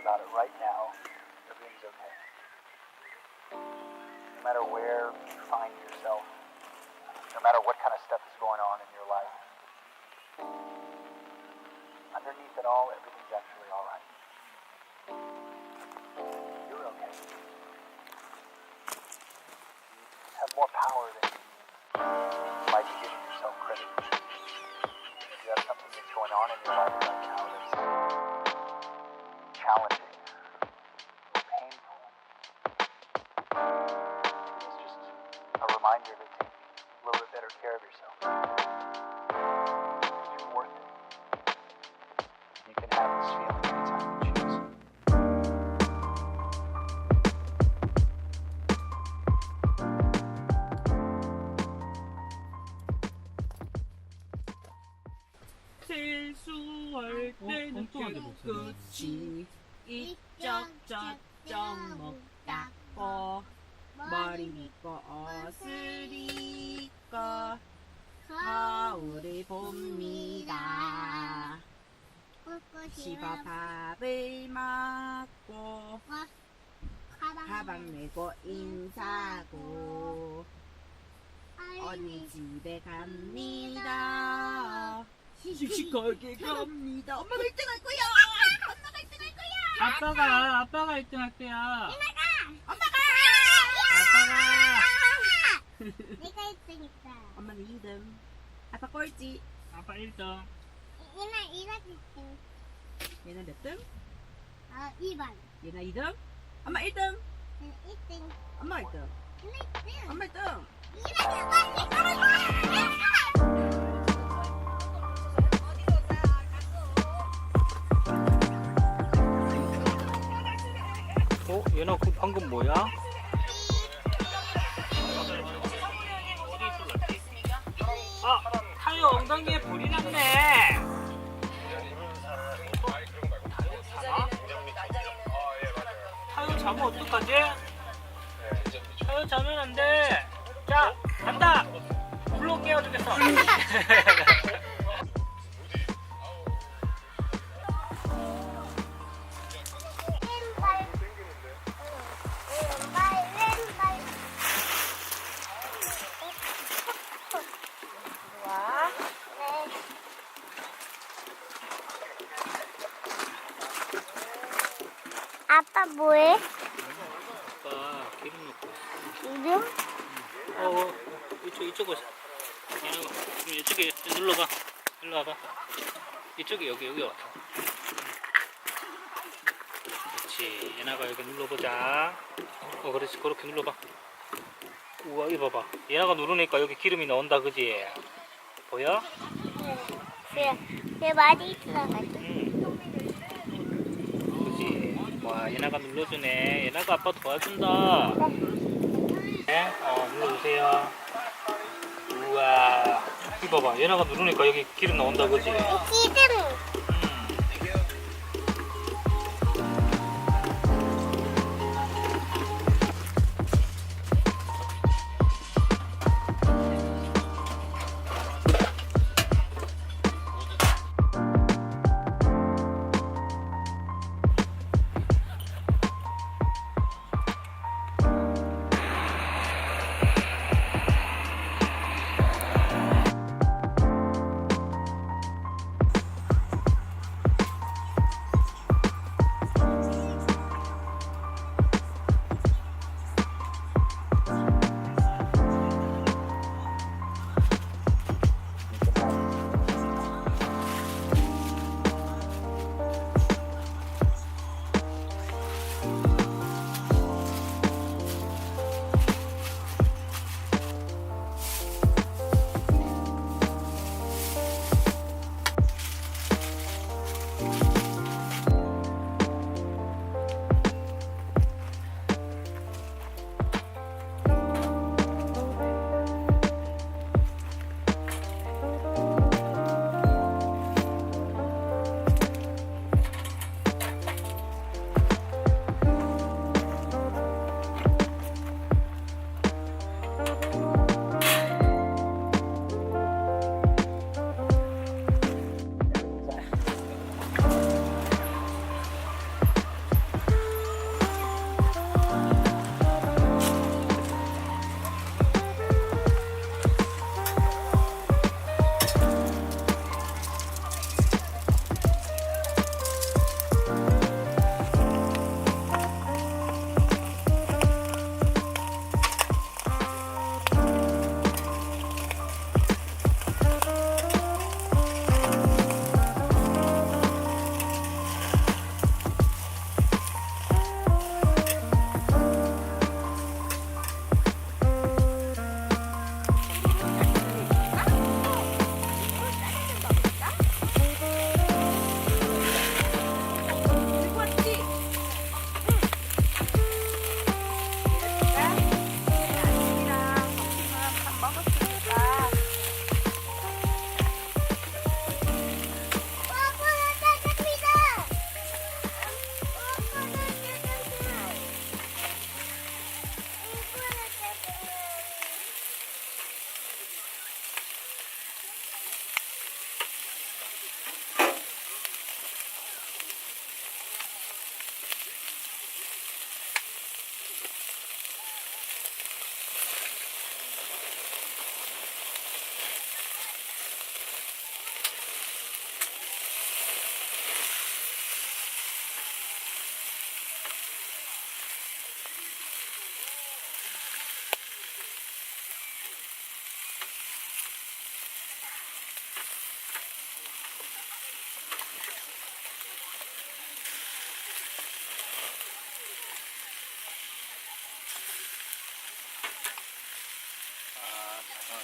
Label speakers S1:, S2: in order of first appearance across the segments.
S1: about it right now, everything's okay. No matter where you find yourself, no matter what kind of stuff is going on in your life, underneath it all, everything's actually all right. You're okay. You have more power than you might be giving yourself credit for. If you have something that's going on in your life right now that's challenging or painful, it's just a reminder to take a little bit better care of yourself. Because you're worth it. You can have this feeling anytime you choose.
S2: 세수할 때는 끝이 이쩍저쩍 목 닦고 머리 밑고 옷을 입고 거울을 봅니다. 집어 밥을 먹고 가방 메고 인사하고 언니 집에 갑니다. 씩씩하게 갑니다. 엄마가 1등 할 거야. 엄마가 1등 할 거야.
S3: 아빠가 1등 할 거야.
S2: 엄마가.
S4: 내가 1등 했다.
S2: 엄마는 2등. 아빠 꼴찌.
S3: 아빠 1등.
S4: 얘는 1등.
S2: 얘는 몇 등?
S4: 2번.
S2: 얘는 2등. 엄마 1등.
S4: 얘는 1등.
S2: 엄마 1등.
S4: 얘는 1등.
S2: 엄마 1등.
S3: 얘나 그 방금 뭐야? 아, 타요 엉덩이에 불이 났네. 타요 자면 어떡하지? 타요 자면 안 돼. 자, 간다. 불로 깨워주겠어.
S4: 아빠 뭐해?
S3: 아빠 기름 넣고
S4: 이름?
S3: 이쪽 오자. 이쪽에 눌러봐. 일로 와봐. 이쪽에 여기 와봐. 그렇지. 얘나가 여기 눌러보자. 그렇지. 그렇게 눌러봐. 우와, 이거 봐봐. 얘나가 누르니까 여기 기름이 나온다, 그지? 보여?
S4: 왜 많이 들어가지?
S3: 그지? 와, 얘나가 눌러주네. 얘나가 아빠 도와준다. 네? 눌러주세요. 우와. 이거 봐봐. 얘나가 누르니까 여기 기름 나온다, 그지?
S4: 기름.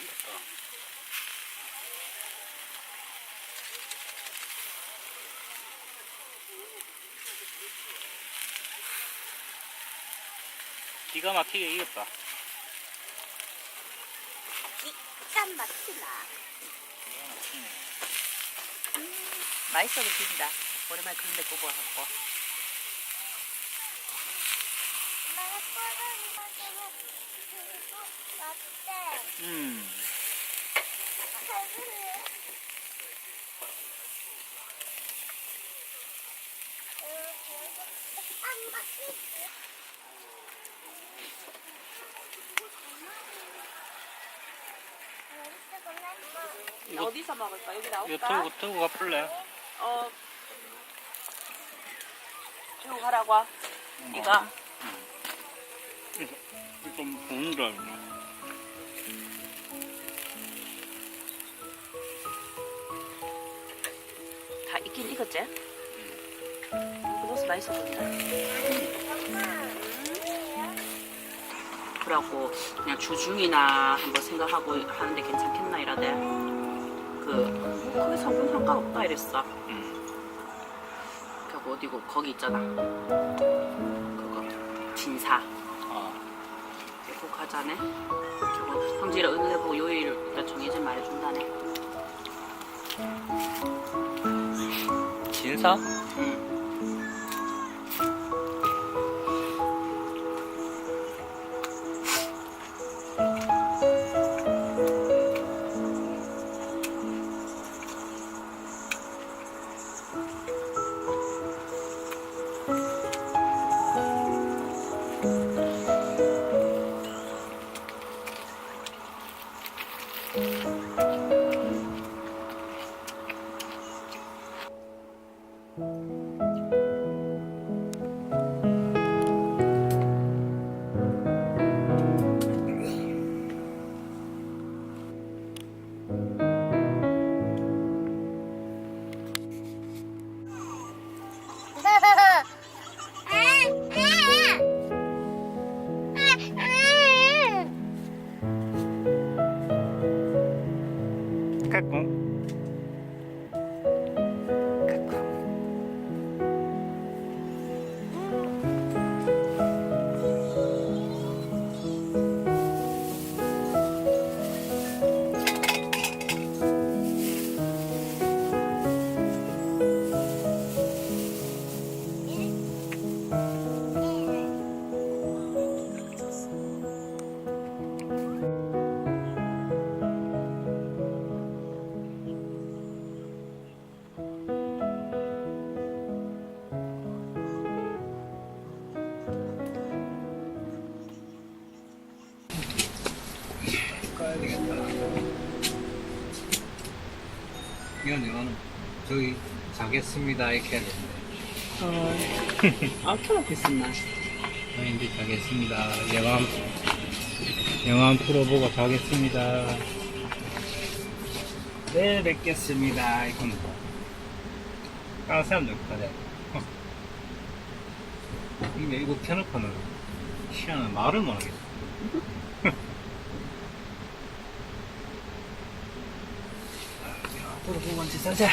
S3: 익었다. 기가 막히게 익었다.
S2: 기가 막히다.
S3: 기가 막히네.
S2: 맛있어도 비린다. 오랜만에 그런 데 꼽아갖고.
S3: 이거-
S2: 어디서 먹을까? 여기
S3: 이거
S2: 나올까?
S3: 들고 가볼래?
S2: 들고 가라고. 이거.
S3: 좀 보는 줄 알고.
S2: 다 익긴 익었지? 그것도 맛있어 보인다. 그래갖고 그냥 주중이나 한번 생각하고 하는데 괜찮겠나 이라대. 거기 성분 상관없다 이랬어. 그리고 어디고 거기 있잖아. 그거 진사. 그거 가자네. 그리고 성질을 은혜보고 요일을 정해진 말해준다네.
S3: 진사? 까꿍. 까야 되겠다. 이거는 저기 자겠습니다 이렇게 해야 되는데.
S2: 어떻게 있었나?
S3: 이제 자겠습니다. 영화 풀어보고 자겠습니다. 내일 뵙겠습니다. 이건 다른 사람들 그래. 이게 이거 켜놓고는 희한한 말을 못하겠어. 앞으로 보고 앉아 자자.